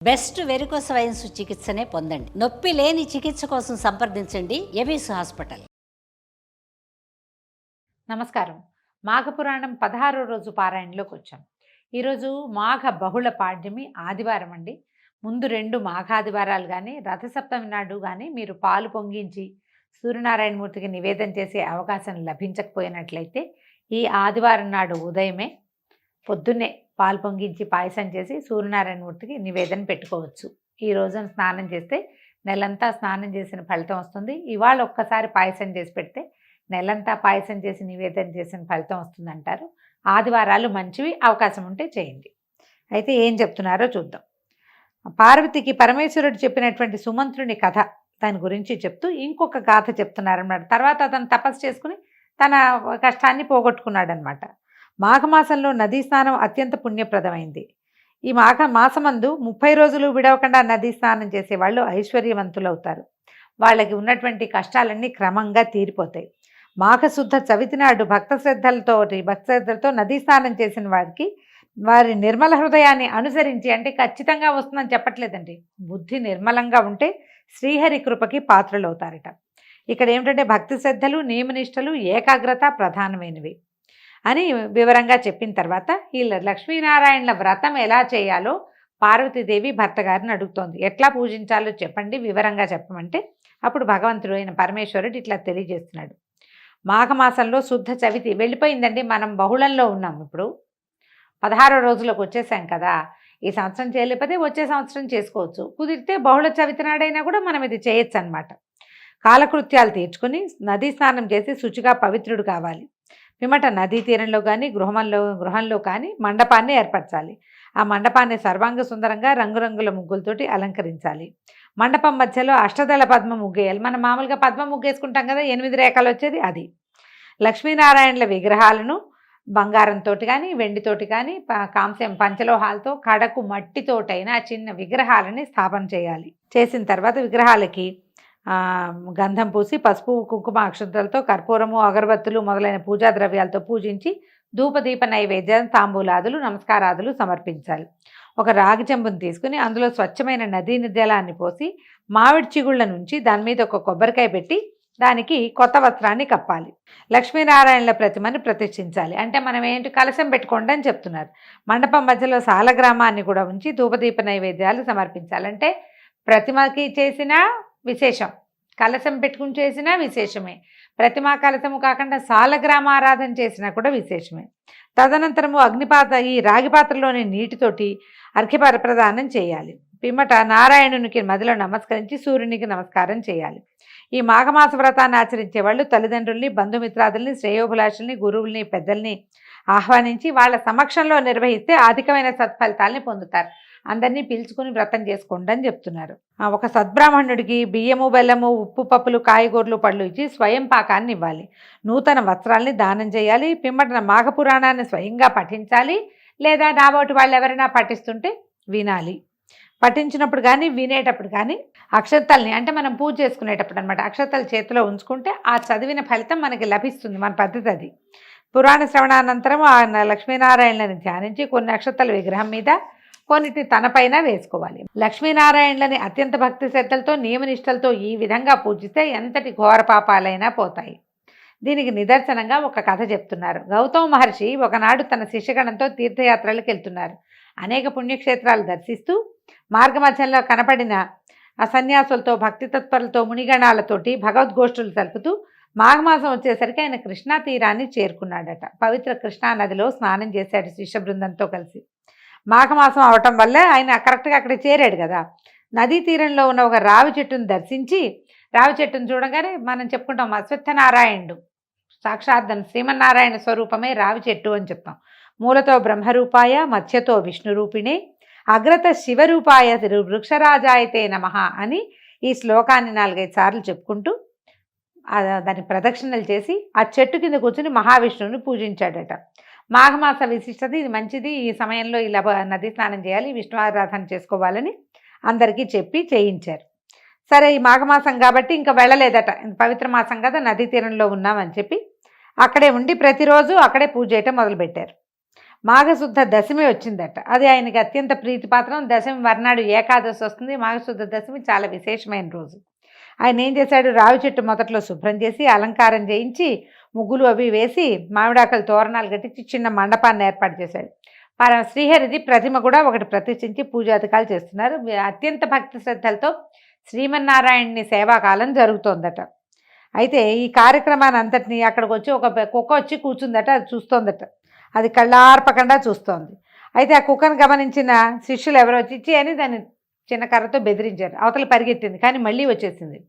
Best varicose wines చికిత్సనే పొందండి. నొప్పి లేని చికిత్స కోసం సంప్రదించండి ఎబిస్ హాస్పిటల్. నమస్కారం. మాఘపురాణం 16వ రోజు పారాయణలోకి వచ్చాం. ఈరోజు మాఘ బహుళ పాడ్యమి ఆదివారం అండి. ముందు 2 మాఘాదివారాలు కానీ రథసప్తమి నాడు కానీ మీరు పాలు పొంగించి సూర్యనారాయణమూర్తికి నివేదన చేసే అవకాశం లభించకపోయినట్లయితే ఈ ఆదివారం నాడు ఉదయమే పొద్దున్నే పాలు పొంగించి పాయసం చేసి సూర్యనారాయణమూర్తికి నివేదన పెట్టుకోవచ్చు. ఈ రోజున స్నానం చేస్తే నెలంతా స్నానం చేసిన ఫలితం వస్తుంది. ఇవాళ ఒక్కసారి పాయసం చేసి పెడితే నెలంతా పాయసం చేసి నివేదన చేసిన ఫలితం వస్తుంది అంటారు. ఆదివారాలు మంచివి, అవకాశం ఉంటే చేయండి. అయితే ఏం చెప్తున్నారో చూద్దాం. పార్వతికి పరమేశ్వరుడు చెప్పినటువంటి సుమంత్రుని కథ దాని గురించి చెప్తూ ఇంకొక గాథ చెప్తున్నారన్నమాట. తర్వాత అతను తపస్సు చేసుకుని తన కష్టాన్ని పోగొట్టుకున్నాడనమాట. మాఘమాసంలో నదీ స్నానం అత్యంత పుణ్యప్రదమైంది. ఈ మాసమందు 30 రోజులు విడవకుండా నదీ స్నానం చేసేవాళ్ళు ఐశ్వర్యవంతులవుతారు. వాళ్ళకి ఉన్నటువంటి కష్టాలన్నీ క్రమంగా తీరిపోతాయి. మాఘశుద్ధ చవితి నాడు భక్తశ్రద్ధలతో నదీ స్నానం చేసిన వారికి వారి నిర్మల హృదయాన్ని అనుసరించి, అంటే ఖచ్చితంగా వస్తుందని చెప్పట్లేదండి, బుద్ధి నిర్మలంగా ఉంటే శ్రీహరి కృపకి పాత్రలవుతారట. ఇక్కడ ఏమిటంటే భక్తి శ్రద్ధలు, నియమనిష్టలు, ఏకాగ్రత ప్రధానమైనవి అని వివరంగా చెప్పిన తర్వాత ఈ లక్ష్మీనారాయణల వ్రతం ఎలా చేయాలో పార్వతీదేవి భర్త గారిని అడుగుతోంది. ఎట్లా పూజించాలో చెప్పండి, వివరంగా చెప్పమంటే అప్పుడు భగవంతుడు అయిన పరమేశ్వరుడు ఇట్లా తెలియజేస్తున్నాడు. మాఘమాసంలో శుద్ధ చవితి వెళ్ళిపోయిందండి. మనం బహుళంలో ఉన్నాం. ఇప్పుడు 16 రోజులకు వచ్చేసాం కదా. ఈ సంవత్సరం చేయలేకపోతే వచ్చే సంవత్సరం చేసుకోవచ్చు. కుదిరితే బహుళ చవితి నాడైనా కూడా మనం ఇది చేయొచ్చు అన్నమాట. కాలకృత్యాలు తీర్చుకొని నదీ స్నానం చేసి శుచిగా పవిత్రుడు కావాలి. పిమ్మట నదీ తీరంలో కానీ గృహంలో కానీ మండపాన్ని ఏర్పరచాలి. ఆ మండపాన్ని సర్వాంగ సుందరంగా రంగురంగుల ముగ్గులతోటి అలంకరించాలి. మండపం మధ్యలో అష్టదళ పద్మ ముగ్గేయాలి. మనం మామూలుగా పద్మ ముగ్గేసుకుంటాం కదా, 8 రేఖలు వచ్చేది అది. లక్ష్మీనారాయణల విగ్రహాలను బంగారంతో కానీ వెండితోటి కానీ కాంస్యం పంచలోహాలతో కడకు మట్టితోటైనా చిన్న విగ్రహాలని స్థాపన చేయాలి. చేసిన తర్వాత విగ్రహాలకి గంధం పూసి పసుపు కుంకుమ అక్షంతలతో కర్పూరము అగరబత్తులు మొదలైన పూజా ద్రవ్యాలతో పూజించి ధూపదీప నైవేద్యం తాంబూలాదులు నమస్కారాదులు సమర్పించాలి. ఒక రాగి చెంబును తీసుకుని అందులో స్వచ్ఛమైన నదీ జలాన్ని పోసి మామిడి చిగుళ్ళ నుంచి దాని మీద ఒక కొబ్బరికాయ పెట్టి దానికి కొత్త వస్త్రాన్ని కప్పాలి. లక్ష్మీనారాయణల ప్రతిమని ప్రతిష్ఠించాలి. అంటే మనం ఏంటి కలశం పెట్టుకోండి అని చెప్తున్నారు. మండపం మధ్యలో సాలగ్రామాన్ని కూడా ఉంచి ధూపదీప నైవేద్యాలు సమర్పించాలంటే ప్రతిమకి చేసిన విశేషం, కలశం పెట్టుకుని చేసినా విశేషమే. ప్రతిమా కలశము కాకుండా సాలగ్రామారాధన చేసినా కూడా విశేషమే. తదనంతరము ఈ రాగి పాత్రలోని నీటితోటి అర్ఘ్య ప్రదానం చేయాలి. పిమ్మట నారాయణునికి మదిలో నమస్కరించి సూర్యునికి నమస్కారం చేయాలి. ఈ మాఘమాస వ్రతాన్ని ఆచరించే వాళ్ళు తల్లిదండ్రుల్ని, బంధుమిత్రాదుల్ని, శ్రేయోభిలాషుల్ని, గురువుల్ని, పెద్దల్ని ఆహ్వానించి వాళ్ళ సమక్షంలో నిర్వహిస్తే అధికమైన సత్ఫలితాలని పొందుతారు. అందరినీ పిలుచుకుని వ్రతం చేసుకోండి అని చెప్తున్నారు. ఒక సద్బ్రాహ్మణుడికి బియ్యము, బెల్లము, ఉప్పు, పప్పులు, కాయగూరలు, పళ్ళు ఇచ్చి స్వయం పాకాన్ని ఇవ్వాలి. నూతన వస్త్రాల్ని దానం చేయాలి. పిమ్మట మాఘపురాణాన్ని స్వయంగా పఠించాలి. లేదా నాబోటి వాళ్ళు ఎవరైనా పఠిస్తుంటే వినాలి. పఠించినప్పుడు కానీ వినేటప్పుడు కానీ అక్షతల్ని, అంటే మనం పూజ చేసుకునేటప్పుడు అనమాట, అక్షతలు చేతిలో ఉంచుకుంటే ఆ చదివిన ఫలితం మనకి లభిస్తుంది. మన పద్ధతి అది. పురాణ శ్రవణానంతరం ఆ లక్ష్మీనారాయణలని ధ్యానించి కొన్ని అక్షతలు విగ్రహం మీద, కొన్నిటిని తనపైన వేసుకోవాలి. లక్ష్మీనారాయణలని అత్యంత భక్తి శ్రద్ధలతో నియమనిష్టలతో ఈ విధంగా పూజిస్తే ఎంతటి ఘోర పాపాలైనా పోతాయి. దీనికి నిదర్శనంగా ఒక కథ చెప్తున్నారు. గౌతమ మహర్షి ఒకనాడు తన శిష్యగణంతో తీర్థయాత్రలకు వెళ్తున్నారు. అనేక పుణ్యక్షేత్రాలు దర్శిస్తూ మార్గమధ్యంలో కనపడిన ఆ సన్యాసులతో, భక్తి తత్పరులతో, మునిగణాలతోటి భగవద్గోష్ఠులు తెలుపుతూ మాఘమాసం వచ్చేసరికి ఆయన కృష్ణా తీరాన్ని చేరుకున్నాడట. పవిత్ర కృష్ణా నదిలో స్నానం చేశాడు శిష్య బృందంతో కలిసి. మాఘమాసం అవటం వల్ల ఆయన కరెక్ట్గా అక్కడ చేరాడు కదా. నదీ తీరంలో ఉన్న ఒక రావి చెట్టును దర్శించి, రావి చెట్టును చూడగానే మనం చెప్పుకుంటాం అశ్వత్థనారాయణుడు, సాక్షాత్ శ్రీమన్నారాయణ స్వరూపమే రావి చెట్టు అని చెప్తాం. మూలతో బ్రహ్మరూపాయ, మధ్యతో విష్ణురూపిణే, అగ్రత శివరూపాయ వృక్షరాజాయతే నమః అని ఈ శ్లోకాన్ని 4-5 సార్లు చెప్పుకుంటూ దాని ప్రదక్షిణలు చేసి ఆ చెట్టు కింద కూర్చుని మహావిష్ణువుని పూజించాడట. మాఘమాస విశిష్టత ఇది, మంచిది. ఈ సమయంలో ఇలా నదీ స్నానం చేయాలి, విష్ణు ఆరాధన చేసుకోవాలని అందరికీ చెప్పి చేయించారు. సరే, ఈ మాఘమాసం కాబట్టి ఇంకా వెళ్ళలేదట. పవిత్ర మాసం కదా, నదీ తీరంలో ఉన్నామని చెప్పి అక్కడే ఉండి ప్రతిరోజు అక్కడే పూజ చేయటం మొదలుపెట్టారు. మాఘశుద్ధ దశమి వచ్చిందట. అది ఆయనకి అత్యంత ప్రీతిపాత్రం. దశమి మర్నాడు ఏకాదశి వస్తుంది. మాఘశుద్ధ దశమి చాలా విశేషమైన రోజు. ఆయన ఏం చేశాడు, రావి చెట్టు మొదట్లో శుభ్రం చేసి అలంకారం చేయించి ముగ్గులు అవి వేసి మామిడాకులు తోరణాలు కట్టించి చిన్న మండపాన్ని ఏర్పాటు చేశాడు. శ్రీహరిది ప్రతిమ కూడా ఒకటి ప్రతిష్ఠించి పూజాధికాలు చేస్తున్నారు. అత్యంత భక్తి శ్రద్ధలతో శ్రీమన్నారాయణుని సేవాకాలం జరుగుతోందట. అయితే ఈ కార్యక్రమాన్ని అంతటినీ అక్కడికి వచ్చి ఒక కుక్క వచ్చి కూర్చుందట. అది చూస్తోందట. అది కళ్ళార్పకుండా చూస్తోంది. అయితే ఆ కుక్కను గమనించిన శిష్యులు ఎవరో వచ్చి ఇచ్చి అని దాన్ని చిన్న కర్రతో బెదిరించారు. అవతల పరిగెత్తింది, కానీ మళ్ళీ వచ్చేసింది.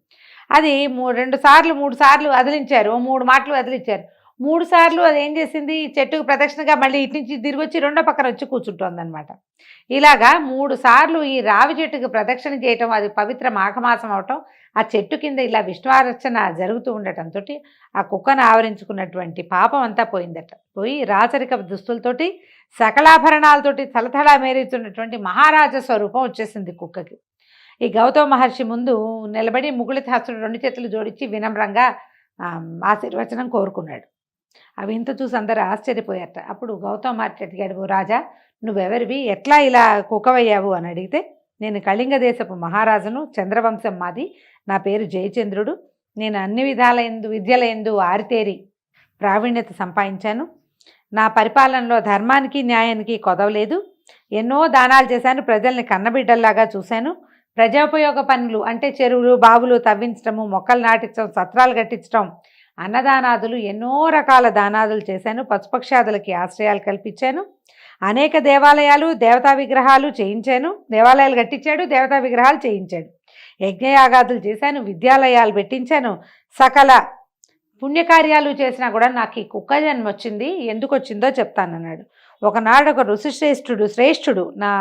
అది 3 సార్లు అదిలించారు. 3 మాటలు అదిలించారు. 3 సార్లు అది ఏం చేసింది, చెట్టుకు ప్రదక్షిణగా మళ్ళీ ఇటు నుంచి తిరిగి వచ్చి రెండో పక్కన వచ్చి కూర్చుంటోందనమాట. ఇలాగా 3 సార్లు ఈ రావి చెట్టుకు ప్రదక్షిణ చేయటం, అది పవిత్ర మాఘమాసం అవటం, ఆ చెట్టు కింద ఇలా విష్ణువార్చన జరుగుతూ ఉండటంతో ఆ కుక్కను ఆవరించుకున్నటువంటి పాపం అంతా పోయిందట. పోయి రాచరిక దుస్తులతోటి సకలాభరణాలతోటి తలతళా మేరుతున్నటువంటి మహారాజ స్వరూపం వచ్చేసింది కుక్కకి. ఈ గౌతమ మహర్షి ముందు నిలబడి ముకుళితాసుడు 2 చేతులు జోడించి వినమ్రంగా ఆశీర్వచనం కోరుకున్నాడు. అవి ఇంత చూసి అందరూ ఆశ్చర్యపోయారట. అప్పుడు గౌతమ మహర్షి అడిగాడు, ఓ రాజా, నువ్వెవరివి, ఎట్లా ఇలా కుక్కవయ్యావు అని అడిగితే, నేను కళింగ దేశపు మహారాజును, చంద్రవంశం మాది, నా పేరు జయచంద్రుడు, నేను అన్ని విద్యలయందు ఆరితేరి ప్రావీణ్యత సంపాదించాను, నా పరిపాలనలో ధర్మానికి న్యాయానికి కొదవలేదు, ఎన్నో దానాలు చేశాను, ప్రజల్ని కన్నబిడ్డల్లాగా చూశాను, ప్రజోపయోగ పనులు అంటే చెరువులు బావులు తవ్వించడము, మొక్కలు నాటించడం, సత్రాలు కట్టించడం, అన్నదానాదులు, ఎన్నో రకాల దానాదులు చేశాను, పశుపక్షాదులకి ఆశ్రయాలు కల్పించాను, అనేక దేవాలయాలు దేవతా విగ్రహాలు చేయించాను, దేవాలయాలు కట్టించాడు, దేవతా విగ్రహాలు చేయించాడు, యజ్ఞయాగాదులు చేశాను, విద్యాలయాలు పెట్టించాను, సకల పుణ్యకార్యాలు చేసినా కూడా నాకు ఈ కుక్క జన్మ వచ్చింది, ఎందుకు వచ్చిందో చెప్తానన్నాడు. ఒకనాడు ఒక శ్రేష్ఠుడు నా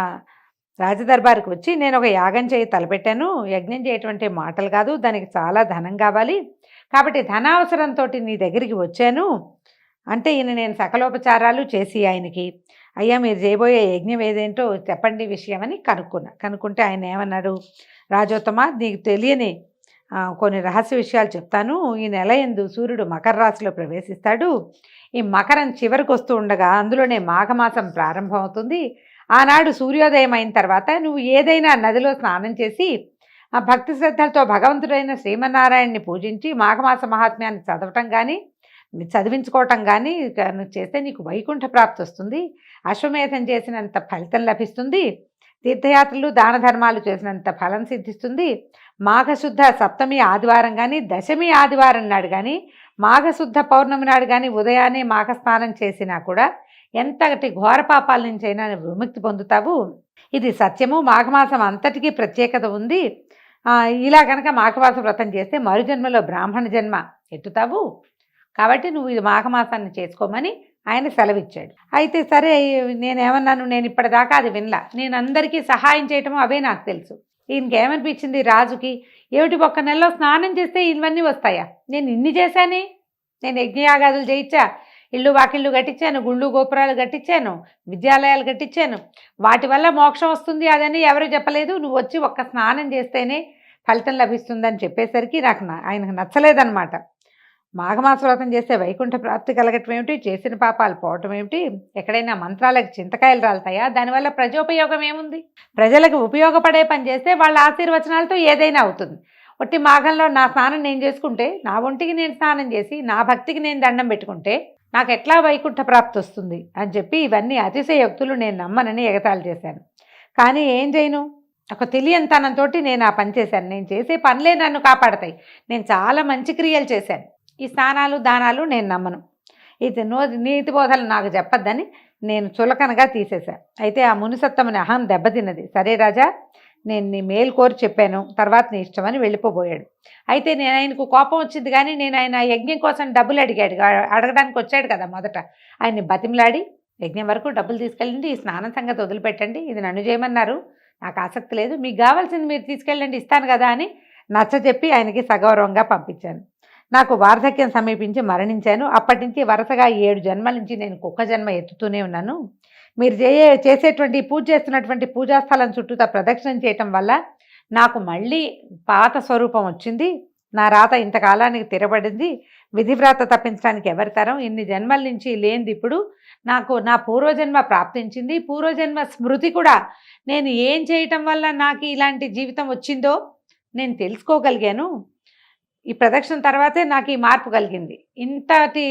రాజదర్బారికి వచ్చి, నేను ఒక యాగం చేయి తలపెట్టాను, యజ్ఞం చేయటువంటి మాటలు కాదు, దానికి చాలా ధనం కావాలి, కాబట్టి ధనావసరంతో నీ దగ్గరికి వచ్చాను అంటే ఈయన నేను సకలోపచారాలు చేసి ఆయనకి, అయ్యా మీరు చేయబోయే యజ్ఞం ఏదేంటో చెప్పండి విషయం అని కనుక్కుంటే ఆయన ఏమన్నాడు, రాజోత్తమ నీకు తెలియని కొన్ని రహస్య విషయాలు చెప్తాను. ఈ నెల యందు సూర్యుడు మకర రాశిలో ప్రవేశిస్తాడు. ఈ మకరం చివరికి వస్తూ ఉండగా అందులోనే మాఘమాసం ప్రారంభం అవుతుంది. ఆనాడు సూర్యోదయం అయిన తర్వాత నువ్వు ఏదైనా నదిలో స్నానం చేసి ఆ భక్తి శ్రద్ధలతో భగవంతుడైన శ్రీమన్నారాయణని పూజించి మాఘమాస మహాత్మ్యాన్ని చదవటం కానీ చదివించుకోవటం కానీ చేస్తే నీకు వైకుంఠ ప్రాప్తి వస్తుంది, అశ్వమేధం చేసినంత ఫలితం లభిస్తుంది, తీర్థయాత్రలు దాన ధర్మాలు చేసినంత ఫలం సిద్ధిస్తుంది, మాఘశుద్ధ సప్తమి ఆదివారం కానీ దశమి ఆదివారం నాడు కానీ మాఘశుద్ధ పౌర్ణమి నాడు కానీ ఉదయాన్నే మాఘస్నానం చేసినా కూడా ఎంతటి ఘోర పాపాల నుంచైనా విముక్తి పొందుతావు. ఇది సత్యము. మాఘమాసం అంతటికీ ప్రత్యేకత ఉంది. ఇలా కనుక మాఘమాస వ్రతం చేస్తే మరుజన్మలో బ్రాహ్మణ జన్మ ఎత్తుతావు, కాబట్టి నువ్వు ఇది మాఘమాసాన్ని చేసుకోమని ఆయన సెలవిచ్చాడు. అయితే సరే నేనేమన్నాను, నేను ఇప్పటిదాకా అది వినలా, నేను అందరికీ సహాయం చేయటము అవే నాకు తెలుసు. ఈయనకేమనిపించింది రాజుకి, ఏమిటి ఒక్క నెలలో స్నానం చేస్తే ఇవన్నీ వస్తాయా, నేను ఇన్ని చేశానే, నేను యజ్ఞయాగాదులు చేయించా, ఇళ్ళు వాకిళ్ళు కట్టించాను, గుళ్ళు గోపురాలు కట్టించాను, విద్యాలయాలు కట్టించాను, వాటి వల్ల మోక్షం వస్తుంది అదని ఎవరు చెప్పలేదు, నువ్వు వచ్చి ఒక్క స్నానం చేస్తేనే ఫలితం లభిస్తుందని చెప్పేసరికి ఆయనకు నచ్చలేదన్నమాట. మాఘమాస వ్రతం చేస్తే వైకుంఠ ప్రాప్తి కలగటం ఏమిటి, చేసిన పాపాలు పోవటం ఏమిటి, ఎక్కడైనా మంత్రాలకు చింతకాయలు రాలుతాయా, దానివల్ల ప్రజోపయోగం ఏముంది, ప్రజలకు ఉపయోగపడే పని చేస్తే వాళ్ళ ఆశీర్వచనాలతో ఏదైనా అవుతుంది. ఒట్టి మాఘంలో నా స్నానం నేను చేసుకుంటే, నా ఒంటికి నేను స్నానం చేసి నా భక్తికి నేను దండం పెట్టుకుంటే నాకు ఎట్లా వైకుంఠ ప్రాప్తి వస్తుంది అని చెప్పి ఇవన్నీ అతిశయోక్తులు నేను నమ్మనని ఎగతాళి చేశాను. కానీ ఏం చేయను, ఒక తెలియనితనంతో నేను ఆ పని చేశాను. నేను చేసే పనులే నన్ను కాపాడతాయి. నేను చాలా మంచి క్రియలు చేశాను. ఈ స్నానాలు దానాలు నేను నమ్మను, ఇది నీతి బోధలు నాకు చెప్పొద్దని నేను చులకనగా తీసేశాను. అయితే ఆ మునిసత్తమని అహం దెబ్బతిన్నది. సరే రాజా, నేను నీ మేలు కోరి చెప్పాను, తర్వాత నీ ఇష్టమని వెళ్ళిపోబోయాడు. అయితే నేను ఆయనకు కోపం వచ్చింది, కానీ నేను ఆయన యజ్ఞం కోసం డబ్బులు అడగడానికి వచ్చాడు కదా, మొదట ఆయన్ని బతిమలాడి యజ్ఞం వరకు డబ్బులు తీసుకెళ్ళండి, ఈ స్నానం సంగతి వదిలిపెట్టండి, ఇది నన్ను చేయమన్నారు, నాకు ఆసక్తి లేదు, మీకు కావాల్సింది మీరు తీసుకెళ్ళండి, ఇస్తాను కదా అని నచ్చ చెప్పి ఆయనకి సగౌరవంగా పంపించాను. నాకు వార్ధక్యం సమీపించి మరణించాను. అప్పటి నుంచి వరుసగా 7 జన్మల నుంచి నేను కుక్క జన్మ ఎత్తుతూనే ఉన్నాను. మీరు చేసేటువంటి పూజ చేస్తున్నటువంటి పూజాస్థలం చుట్టూతా ప్రదక్షిణం చేయటం వల్ల నాకు మళ్ళీ పాత స్వరూపం వచ్చింది. నా రాత ఇంతకాలానికి తిరబడింది, విధివ్రాత తప్పించడానికి ఎవరి తరం, ఇన్ని జన్మల నుంచి లేనిది ఇప్పుడు నాకు నా పూర్వజన్మ ప్రాప్తించింది, పూర్వజన్మ స్మృతి కూడా నేను ఏం చేయటం వల్ల నాకు ఇలాంటి జీవితం వచ్చిందో నేను తెలుసుకోగలిగాను. ఈ ప్రదక్షిణ తర్వాతే నాకు ఈ మార్పు కలిగింది. ఇంతటి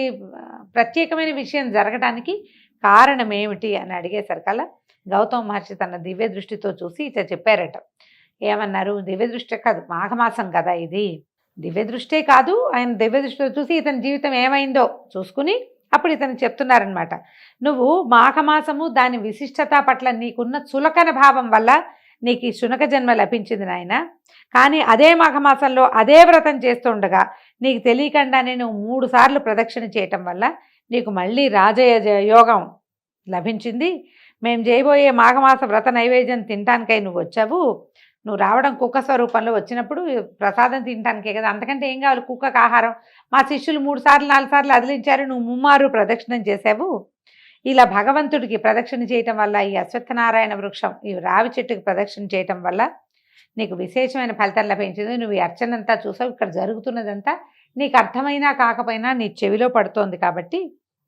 ప్రత్యేకమైన విషయం జరగడానికి కారణం ఏమిటి అని అడిగేసరికల్లా గౌతమ మహర్షి తన దివ్య దృష్టితో చూసి ఇట్లా చెప్పారట. ఏమన్నారు? దివ్య దృష్టి కాదు, మాఘమాసం కదా ఇది, దివ్య దృష్టే కాదు, ఆయన దివ్య దృష్టితో చూసి ఇతని జీవితం ఏమైందో చూసుకుని అప్పుడు ఇతను చెప్తున్నారనమాట. నువ్వు మాఘమాసము దాని విశిష్టత పట్ల నీకున్న చులకన భావం వల్ల నీకు ఈ శునక జన్మ లభించింది నాయన. కానీ అదే మాఘమాసంలో అదే వ్రతం చేస్తుండగా నీకు తెలియకుండానే నువ్వు 3 సార్లు ప్రదక్షిణ చేయటం వల్ల నీకు మళ్ళీ రాజయ యోగం లభించింది. మేము చేయబోయే మాఘమాస వ్రత నైవేద్యం తినటానికై నువ్వు వచ్చావు. నువ్వు రావడం కుక్క స్వరూపంలో వచ్చినప్పుడు ప్రసాదం తినటానికే కదా, అంతకంటే ఏం కావాలి కుక్కకు ఆహారం. మా శిష్యులు 3 సార్లు 4 సార్లు అదిలించారు, నువ్వు 3 ప్రదక్షిణం చేసావు. ఇలా భగవంతుడికి ప్రదక్షిణ చేయటం వల్ల, ఈ అశ్వత్థనారాయణ వృక్షం ఈ రావి చెట్టుకి ప్రదక్షిణ చేయటం వల్ల నీకు విశేషమైన ఫలితం లభించింది. నువ్వు ఈ అర్చనంతా చూసావు, ఇక్కడ జరుగుతున్నదంతా నీకు అర్థమైనా కాకపోయినా నీ చెవిలో పడుతోంది కాబట్టి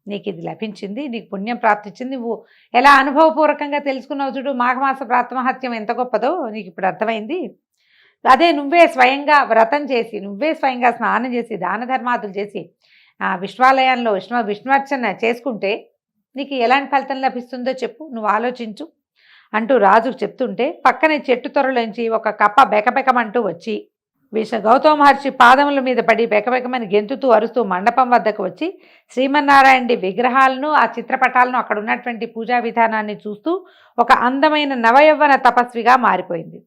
నీకు ఇది లభించింది, నీకు పుణ్యం ప్రాప్తించింది. నువ్వు ఎలా అనుభవపూర్వకంగా తెలుసుకున్నావు చూడు, మాఘమాస ప్రాతమహత్యం ఎంత గొప్పదో నీకు ఇప్పుడు అర్థమైంది. అదే నువ్వే స్వయంగా వ్రతం చేసి, నువ్వే స్వయంగా స్నానం చేసి, దాన ధర్మాదులు చేసి విశ్వాలయంలో విష్ణువర్చన చేసుకుంటే నీకు ఎలాంటి ఫలితం లభిస్తుందో చెప్పు, నువ్వు ఆలోచించు అంటూ రాజుకు చెప్తుంటే పక్కనే చెట్టు త్వరలోంచి ఒక కప్ప బెకబెకమంటూ వచ్చి గౌతమ మహర్షి పాదముల మీద పడి బెకబెకమని గెంతుతూ అరుస్తూ మండపం వద్దకు వచ్చి శ్రీమన్నారాయణుడి విగ్రహాలను, ఆ చిత్రపటాలను, అక్కడ ఉన్నటువంటి పూజా విధానాన్ని చూస్తూ ఒక అందమైన నవయవ్వన తపస్విగా మారిపోయింది.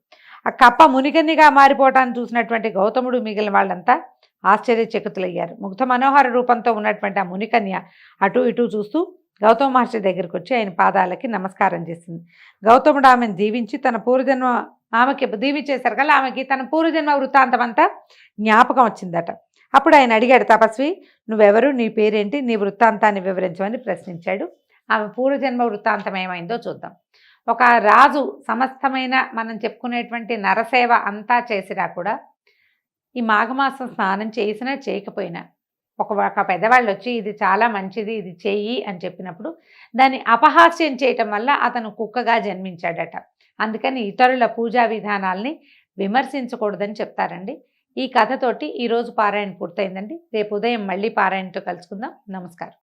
ఆ కప్ప మునిగన్నిగా మారిపోవటాన్ని చూసినటువంటి గౌతముడు మిగిలిన వాళ్ళంతా ఆశ్చర్యచకితులయ్యారు. ముగ్ధ మనోహర రూపంతో ఉన్నటువంటి ఆ మునికన్య అటు ఇటు చూస్తూ గౌతమ మహర్షి దగ్గరికి వచ్చి ఆయన పాదాలకి నమస్కారం చేసింది. గౌతముడు ఆమెను దీవించి తన పూర్వజన్మ ఆమెకి దీవించేశారు కదా, ఆమెకి తన పూర్వజన్మ వృత్తాంతం అంతా జ్ఞాపకం వచ్చిందట. అప్పుడు ఆయన అడిగాడు, తపస్వి నువ్వెవరు, నీ పేరేంటి, నీ వృత్తాంతాన్ని వివరించమని ప్రశ్నించాడు. ఆమె పూర్వజన్మ వృత్తాంతం ఏమైందో చూద్దాం. ఒక రాజు సమస్తమైన మనం చెప్పుకునేటువంటి నరసేవ అంతా చేసినా కూడా ఈ మాఘమాసం స్నానం చేసినా చేయకపోయినా ఒక పెద్దవాళ్ళు వచ్చి ఇది చాలా మంచిది, ఇది చెయ్యి అని చెప్పినప్పుడు దాన్ని అపహాస్యం చేయటం వల్ల అతను కుక్కగా జన్మించాడట. అందుకని ఇతరుల పూజా విధానాల్ని విమర్శించకూడదని చెప్తారండి. ఈ కథతోటి ఈరోజు పారాయణ పూర్తయిందండి. రేపు ఉదయం మళ్ళీ పారాయణతో కలుసుకుందాం. నమస్కారం.